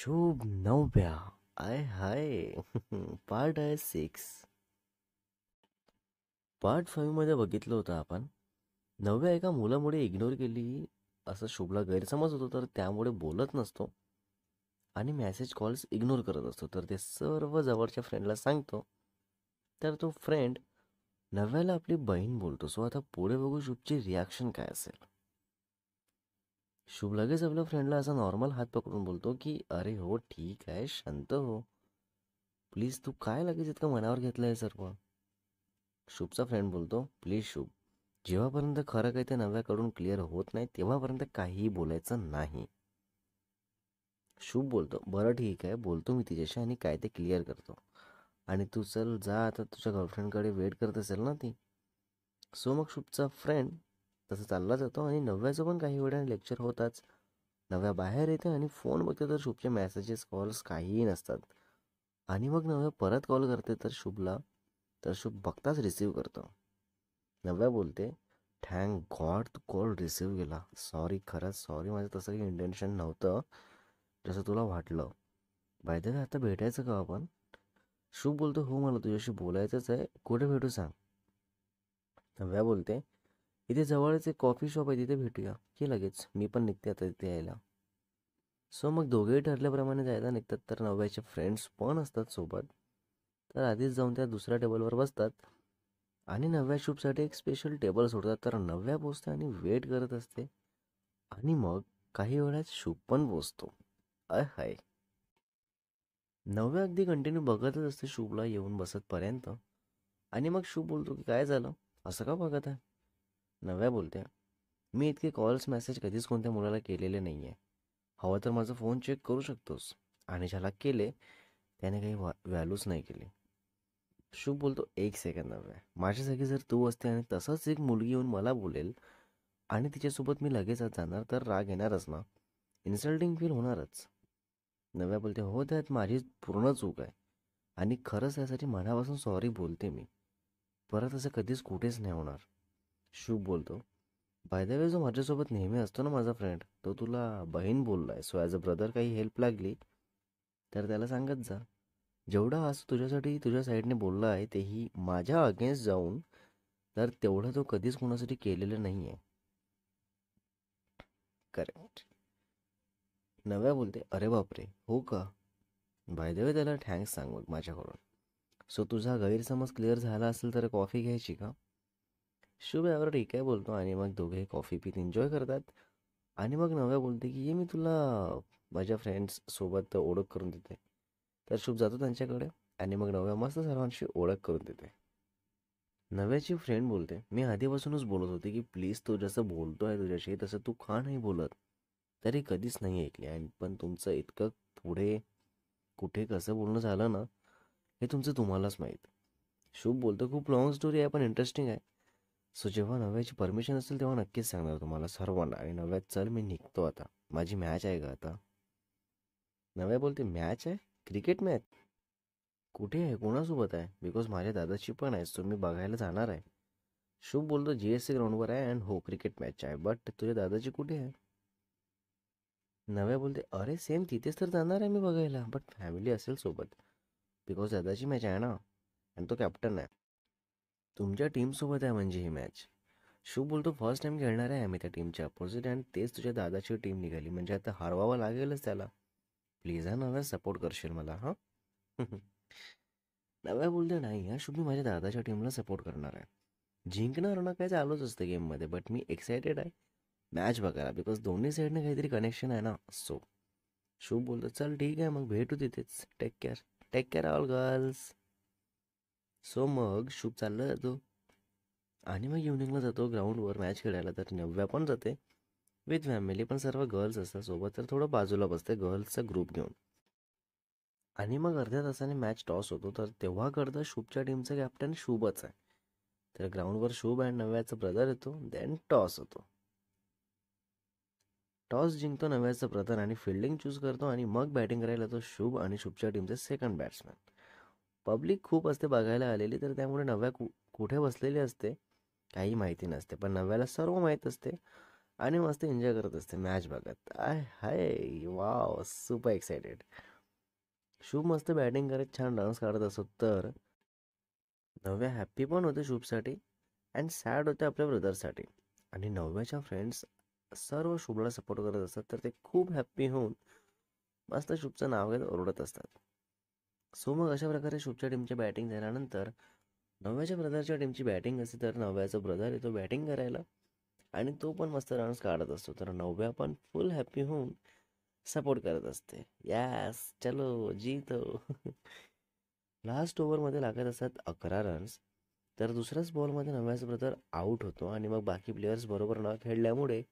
शुभ नवव्या. I high. Part आहे 6. पार्ट 5 मध्ये बघितलं होतं आपण. नवव्या एका मुलामुळे इग्नोर केली असं शुभला गैरसमज होतो, तर त्यामुळे बोलत नसतो आणि मेसेज कॉल्स इग्नोर करत असतो. तर ते सर्व जवळच्या फ्रेंडला सांगतो. तर तो फ्रेंड नव्याला आपली बहीण बोलतो. सो आता पुढे बघू शुभची रिॲक्शन काय असेल. शुभ लगेच आपल्या फ्रेंडला असा नॉर्मल हात पकडून बोलतो की अरे हो ठीक आहे, शांत हो. प्लीज, तू काय लगेच इतकं मनावर घेतलंय सर्व. शुभचा फ्रेंड बोलतो, प्लीज शुभ, जेव्हापर्यंत खरं काही ते नव्याकडून क्लिअर होत नाही तेव्हापर्यंत काहीही बोलायचं नाही. शुभ बोलतो, बरं ठीक आहे, बोलतो मी तिच्याशी आणि काय ते क्लिअर करतो. आणि तू चल जा, आता तुझ्या गर्लफ्रेंडकडे वेट करत असेल ना ती. सो मग शुभचा फ्रेंड तसं चालला जातो आणि नव्याचं पण काही वेळाने लेक्चर होताच नव्या बाहेर येते आणि फोन बघते तर शुभचे मेसेजेस कॉल्स काहीही नसतात. आणि मग नव्या परत कॉल करते तर शुभला, तर शुभ बघताच रिसीव करतो. नव्या बोलते, थँक गॉड तू कॉल रिसीव्ह केला. सॉरी, खरंच सॉरी, माझं तसं काही इंटेन्शन नव्हतं जसं तुला वाटलं. बाय द वे, आता भेटायचं का आपण? शुभ बोलतो, हो मला तुझ्याशी बोलायचंच आहे, कुठे भेटू सांग. नव्या बोलते, इथे जवळच एक कॉफी शॉप आहे, तिथे भेटूया की लगेच, मी पण निघते आता तिथे यायला. सो मग दोघेही ठरल्याप्रमाणे जायला निघतात. तर नव्याचे फ्रेंड्स पण असतात सोबत. तर आधीच जाऊन त्या दुसऱ्या टेबलवर बसतात आणि नव्या शूटसाठी एक स्पेशल टेबल सोडतात. तर नव्या पोचते आणि वेट करत असते. आणि मग काही वेळात शुभ पण पोचतो. अय हाय. नव्या अगदी कंटिन्यू बघतच असते शुभला येऊन बसतपर्यंत. आणि मग शुभ बोलतो की काय झालं, असं का बघत आहे. नव्या बोलते, मी इतके कॉल्स मेसेज कधीच कोणत्या मुलाला केलेले नाही आहे. हवं तर माझा फोन चेक करू शकतोस. आणि ज्याला केले त्याने काही व्हॅल्यूच नाही केली. शुभ बोलतो, एक सेकंद नव्हे, माझ्या जागी जर तू असते आणि तसंच एक मुलगी येऊन मला बोलेल आणि तिच्यासोबत मी लगेच आत जाणार तर राग येणारच ना, इन्सल्टिंग फील होणारच. नव्या बोलते, हो त्यात माझी पूर्ण चूक आहे आणि खरंच त्यासाठी मनापासून सॉरी बोलते मी. परत असं कधीच कुठेच नाही होणार. शुभ बोलतो, बाय द वे, जो माझ्यासोबत नेहमी असतो ना माझा फ्रेंड, तो तुला बहीण बोललाय. सो ॲज अ ब्रदर काही हेल्प लागली तर त्याला सांगत जा. जेवढा आज तुझ्यासाठी तुझ्या साईडने बोलला आहे तेही माझ्या अगेन्स्ट जाऊन, तर तेवढं तो कधीच कोणासाठी केलेलं नाही आहे. करेक्ट. नव्या बोलते, अरे बापरे, हो का? बाय द वे, त्याला थँक्स सांग मग माझ्याकडून. सो तुझा गैरसमज क्लिअर झाला असेल तर कॉफी घ्यायची का? शुभ यावर ठीक आहे बोलतो आणि मग दोघे कॉफी पीत एन्जॉय करतात. आणि मग नव्या बोलते की ये मी तुला माझ्या फ्रेंड्स सोबत ओळख करून देते. तर शुभ जातो त्यांच्याकडे आणि मग नव्या मस्त सर्वांशी ओळख करून देते. नव्याची फ्रेंड बोलते, मी आधीपासूनच बोलत होते की प्लीज तू जसं बोलतोय तुझ्याशी तसं तू का नाही बोलत. तरी कधीच नाही ऐकले. आणि पण तुमचं इतकं पुढे कुठे कसं बोलणं झालं ना, हे तुमचं तुम्हालाच माहीत. शुभ बोलतो, खूप लॉंग स्टोरी आहे पण इंटरेस्टिंग आहे. सो जेव्हा नव्याची परमिशन असेल तेव्हा नक्कीच सांगणार तुम्हाला सर्वांना. आणि नव्यात, चल मी निघतो आता, माझी मॅच आहे का आता. नव्या बोलते, मॅच आहे? Cricket match? कुठे आहे, कोणासोबत आहे? बिकॉज माझ्या दादाची पण आहे, सो मी बघायला जाणार आहे. शुभ बोलतो, GSC ग्राउंडवर आहे अँड हो क्रिकेट मॅच आहे, बट तुझ्या दादाची कुठे आहे? नव्या बोलते, अरे सेम तिथेच तर जाणार आहे मी बघायला, बट फॅमिली असेल सोबत. बिकॉज दादाची मॅच आहे ना, आणि तो कॅप्टन आहे. तुमच्या टीमसोबत आहे म्हणजे ही मॅच. शुभ बोलतो, फर्स्ट टाइम खेळणार आहे आम्ही त्या टीमच्या अपोजिट आणि तेच तुझ्या दादाची टीम निघाली म्हणजे आता हरवावं लागेलच त्याला. प्लीज हा नव्या, सपोर्ट करशील मला हां. नव्या बोलते, नाही हा शुभ, मी माझ्या दादाच्या टीमला सपोर्ट करणार आहे. जिंकणार होणं काय चालूच असतं गेममध्ये, बट मी एक्सायटेड आहे मॅच बघायला बिकॉज दोन्ही साईडने काहीतरी कनेक्शन आहे ना. सो शुभ बोलतो, चल ठीक आहे मग भेटू तिथेच, take care. Take care all girls. So मग शुभ चालला जातो आणि मग इव्हनिंगला जातो ग्राउंडवर मॅच खेळायला. तर नव्या पण जाते विथ फॅमिली, पण सर्व गर्ल्स असतात सोबत. तर थोडं बाजूला बसते गर्ल्सचा ग्रुप घेऊन. आणि मग अर्ध्या तासाने मॅच टॉस होतो. तर तेव्हा कळतं शुभच्या टीमचा कॅप्टन शुभच आहे. तर ग्राउंडवर शुभ अँड नव्याचा ब्रदर येतो. देन टॉस होतो. टॉस जिंकतो नव्याचा ब्रदर आणि फिल्डिंग चूज करतो. आणि मग बॅटिंग करायला तो शुभ आणि शुभच्या टीमचे सेकंड बॅट्समॅन. पब्लिक खूप असते बघायला आलेली, तर त्यामुळे नव्या कुठे बसलेली असते काही माहिती नसते. पण नव्याला सर्व माहीत असते आणि मस्त एन्जॉय करत असते मॅच बघत. I high wow super excited. शुभ मस्त बॅटिंग करत छान रन्स काढत असतो तर नव्या हॅप्पी पण होते शुभसाठी अँड सॅड होते आपल्या ब्रदरसाठी. आणि नव्याच्या फ्रेंड्स सर्व शुभला सपोर्ट करत असतात तर ते खूप हॅप्पी होऊन मस्त शुभचं नाव घेत ओरडत असतात. सो मग अशा प्रकारे शुभच्या टीमची बॅटिंग झाल्यानंतर नव्याच्या ब्रदरच्या टीमची बॅटिंग असते तर नव्याचा ब्रदर येतो बॅटिंग करायला आणि तो पण मस्त रन्स काढत असतो तर नव्या पण फुल हॅप्पी होऊन सपोर्ट करत असते. यस चलो जीतो. लास्ट ओव्हरमध्ये लागत असतात 11 रन्स. तर दुसऱ्याच बॉलमध्ये नव्याचा ब्रदर आऊट होतो आणि मग बाकी प्लेयर्स बरोबर न खेळल्यामुळे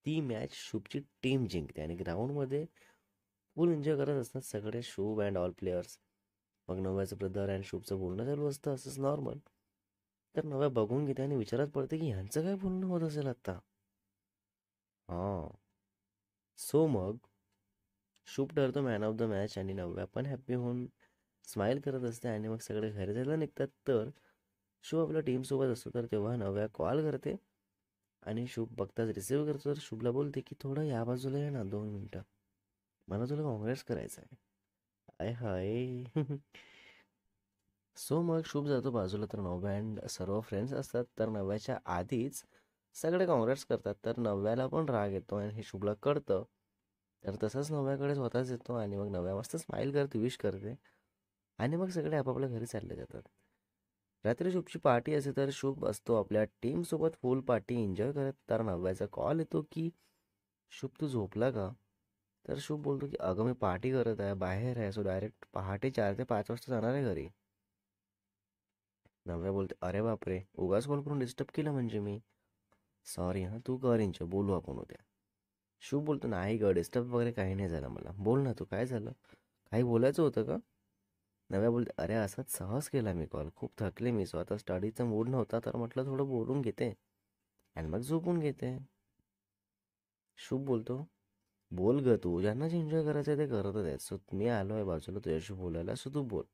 ती मॅच शुभची टीम जिंकते आणि ग्राउंडमध्ये फुल एन्जॉय करत असतात सगळे शुभ अँड ऑल प्लेयर्स. मग नव्याचं ब्रदर अँड शुभचं बोलणं चालू असतं असंच नॉर्मल. तर नव्या बघून घेते आणि विचारात पडते की ह्यांचं काय बोलणं होत असेल आता. हां. सो मग शुभ ठरतो मॅन ऑफ द मॅच आणि नव्या पण हॅप्पी होऊन स्माईल करत असते आणि मग सगळे घरी जायला निघतात तर शुभ आपल्या टीमसोबत असतो तर तेव्हा नव्या कॉल करते आणि शुभ बघताच रिसीव्ह करतो तर शुभला बोलते की थोडं या बाजूला ये ना 2 मिनटं, मला तुला काँग्रेस करायचं आहे. I high. सो मग शुभ जातो बाजूला तर नव्या अँड सर्व फ्रेंड्स असतात तर नव्याच्या आधीच सगळे काँग्रेस करतात तर नव्याला पण राग येतो आणि हे शुभला कळतं. तर तसंच नव्याकडे स्वतःच येतो आणि मग नव्या मस्त स्माईल करते विश करते आणि मग सगळे आपापल्या घरी चालले जातात. रात्री शुभची पार्टी असते तर शुभ असतो आपल्या टीमसोबत फुल पार्टी एन्जॉय करत तर नव्याचा कॉल येतो की शुभ तू झोपला का. तर शुभ बोलतो की अगं मी पार्टी करत आहे बाहेर आहे सो डायरेक्ट पहाटे 4 ते 5 वाजता जाणार आहे घरी. नव्या बोलते अरे बापरे उगाच कॉल करून डिस्टर्ब केलं म्हणजे मी. सॉरी हां तू कर एन्जॉय बोलू आपण उद्या. शुभ बोलतो नाही ग डिस्टर्ब वगैरे काही नाही झालं मला. बोल ना तू काय झालं, काही बोलायचं होतं का. नव्या बोलते अरे असाच सहज केला मी कॉल, खूप थकले मी सो आता स्टडीचा मूड नव्हता तर म्हटलं थोडं बोलून घेते आणि मग झोपून घेते. शुभ बोलतो बोल ग तू ज्यांना जे एन्जॉय करायचं ते करतच आहेत सो मी आलो आहे बाजूला तुझ्याशी बोलायला सो तू बोल.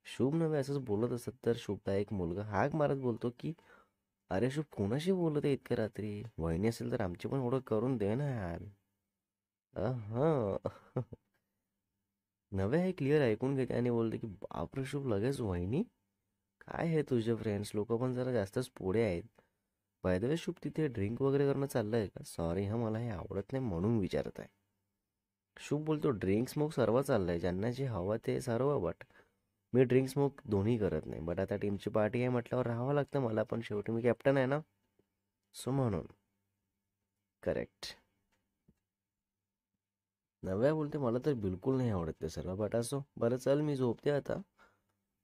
शुभ नव्हे असंच बोलत असत तर शुभला एक मुलगा हाक मारत बोलतो की अरे शुभ कोणाशी बोलत आहे इतक्या रात्री, वहिनी असेल तर आमची पण ओळख करून दे ना यार. हां. नव्या हे क्लिअर ऐकून घेते आणि बोलते की बापरे शुभ लगेच वहिनी, काय हे तुझे फ्रेंड्स लोक पण जरा जास्तच पुढे आहेत. बाय द वे शुभ तिथे ड्रिंक वगैरे करणं चाललंय का. सॉरी हां मला हे आवडत नाही म्हणून विचारत आहे. शुभ बोलतो ड्रिंक स्मोक सर्व चाललंय ज्यांना जे हवं ते सर्व बट मी ड्रिंक स्मोक दोन्ही करत नाही बट आता टीमची पार्टी आहे म्हटल्यावर राहावं लागतं मला पण शेवटी मी कॅप्टन आहे ना सो म्हणून. करेक्ट. नव्या बोलते मला तर बिलकुल नाही आवडत ते सर्व बट असो बरं चल मी झोपते आता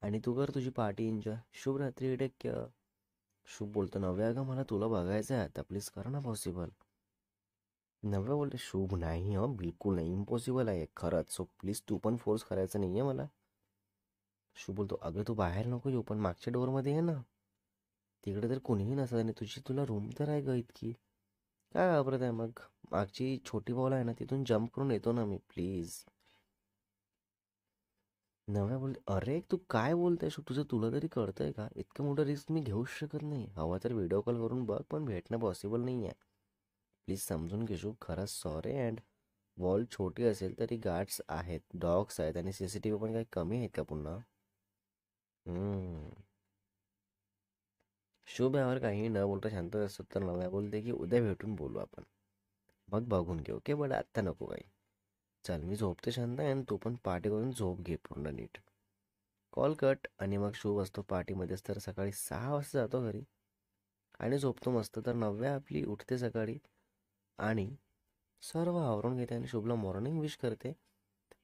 आणि तू कर तुझी पार्टी एन्जॉय. शुभ रात्री टेक केअर. शुभ बोलतो नव्या अगं मला तुला बघायचं आहे आता प्लीज कर ना पॉसिबल. नव्या बोलते शुभ नाही हं बिलकुल नाही इम्पॉसिबल आहे खरंच सो प्लीज तू पण फोर्स करायचं नाही आहे मला. शुभ बोलतो अगं तू बाहेर नको येऊ पण मागच्या डोअरमध्ये ये ना, तिकडे तर कोणीही नसत आणि तुझी तुला रूम तर आहे ग इतकी, काय घाबरत आहे मग. मागची छोटी बॉल आहे ना तिथून जम्प करून येतो ना मी प्लीज. नव्या बोलते अरे तू काय बोलतेस तुझं तुला तरी कळतंय का इतकं मोठं रिस्क मी घेऊच शकत नाही. हवा तर व्हिडिओ कॉल करून बघ पण भेटणं पॉसिबल नाही आहे. प्लीज समजून घेशू खरंच सॉरी अँड वॉल छोटी असेल तरी गार्ड्स आहेत डॉग्स आहेत आणि सीसीटीव्ही पण काही कमी आहेत का पुन्हा. हम्म. शुभ यावर काही न बोलता शांत असतो तर नव्या बोलते की उद्या भेटून बोलू आपण, मग बघून घेऊ ओके बट आत्ता नको काही. चल मी झोपते शांत आणि तू पण पार्टी करून झोप घे पूर्ण नीट. कॉल कट आणि मग शुभ असतो पार्टीमध्येच तर सकाळी 6 वाजता जातो घरी आणि झोपतो मस्त तर नव्या आपली उठते सकाळी आणि सर्व आवरून घेते आणि शुभला मॉर्निंग विश करते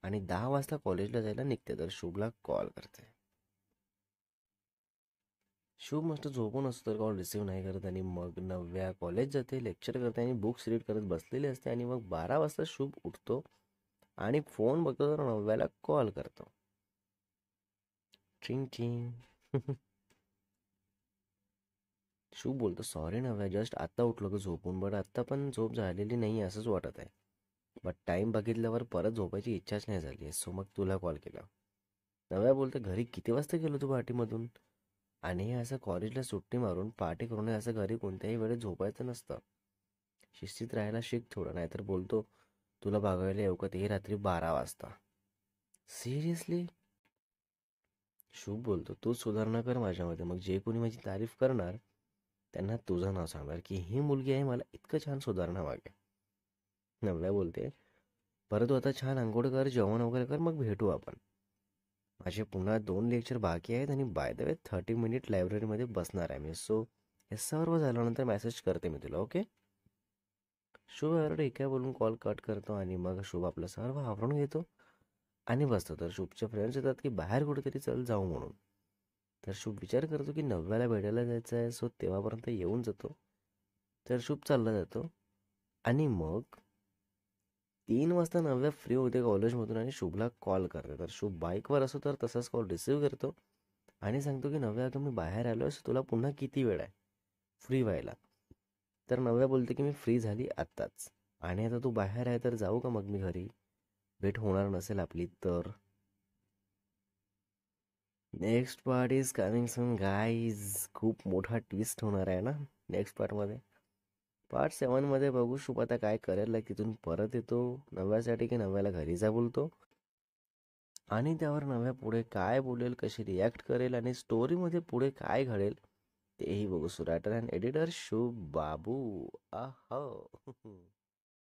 आणि 10 वाजता कॉलेजला जायला निघते तर शुभला कॉल करते. शुभ मस्त झोपून असतो तर कॉल रिसीव्ह नाही करत आणि मग नव्या कॉलेज जाते लेक्चर करते आणि बुक्स रीड करत बसलेली असते आणि मग 12 वाजता शुभ उठतो आणि फोन बघतो तर नव्याला कॉल करतो. ट्रिंग ट्रिंग. शुभ बोलतो सॉरी नव्या जस्ट आत्ता उठलो की झोपून बट आत्ता पण झोप झालेली नाही असंच वाटत आहे. बट टाईम बघितल्यावर परत झोपायची इच्छाच नाही झाली आहे सो मग तुला कॉल केला. नव्या बोलतो घरी किती वाजता गेलो तू पार्टीमधून, आणि हे असं कॉलेजला सुट्टी मारून पार्टी करून हे असं घरी कोणत्याही वेळेस झोपायचं नसतं. शिस्तीत राहायला शिक थोडं, नाहीतर बोलतो तुला बघायला येऊ का ते रात्री 12 वाजता. सिरियसली? शुभ बोलतो तू सुधारणा कर माझ्यामध्ये, मग जे कोणी माझी तारीफ करणार त्यांना तुझं नाव सांगणार की ही मुलगी आहे मला इतकं छान सुधारणा मागे. नव्या बोलते बरं तू आता छान आंघोळ कर, जेवण वगैरे कर, मग भेटू आपण. माझे पुन्हा 2 लेक्चर बाकी आहेत आणि बाय द वे 30 मिनिट लायब्ररीमध्ये बसणार आहे मी. सो हे सर्व झाल्यानंतर मेसेज करते मी तुला. ओके. शुभ एवढं ठीक आहे बोलून कॉल कट करतो आणि मग शुभ आपलं सर्व आवरून घेतो आणि बसतो. तर शुभचे फ्रेंड्स येतात की बाहेर कुठेतरी चल जाऊ म्हणून. तर शुभ विचार करतो की नव्याला भेटायला जायचं आहे, सो तेव्हापर्यंत येऊन जातो. तर शुभ चालला जातो आणि मग 3 वाजता नव्या फ्री होते कॉलेजमधून आणि शुभला कॉल करते. तर शुभ बाईकवर असतो तर तसाच कॉल रिसीव्ह करतो आणि सांगतो की नव्या अगं मी बाहेर आलो आहे, तुला पुन्हा किती वेळ आहे फ्री व्हायला. तर नव्या बोलते की मी फ्री झाली आत्ताच आणि आता तू बाहेर आहे तर जाऊ का मग मी घरी, भेट होणार नसेल आपली तर. Next part is coming soon guys. खूप मोठा ट्विस्ट होणार आहे ना नेक्स्ट पार्टमध्ये. पार्ट 7मध्ये बघू शुभ आता काय करेल. लाईक तिथून परत येतो नव्यासाठी की नव्याला घरी जा बोलतो आणि त्यावर नव्या पुढे काय बोलेल, कशी रिॲक्ट करेल आणि स्टोरीमध्ये पुढे काय घडेल तेही बघू. सो रायटर अँड एडिटर शुभ बाबू. आह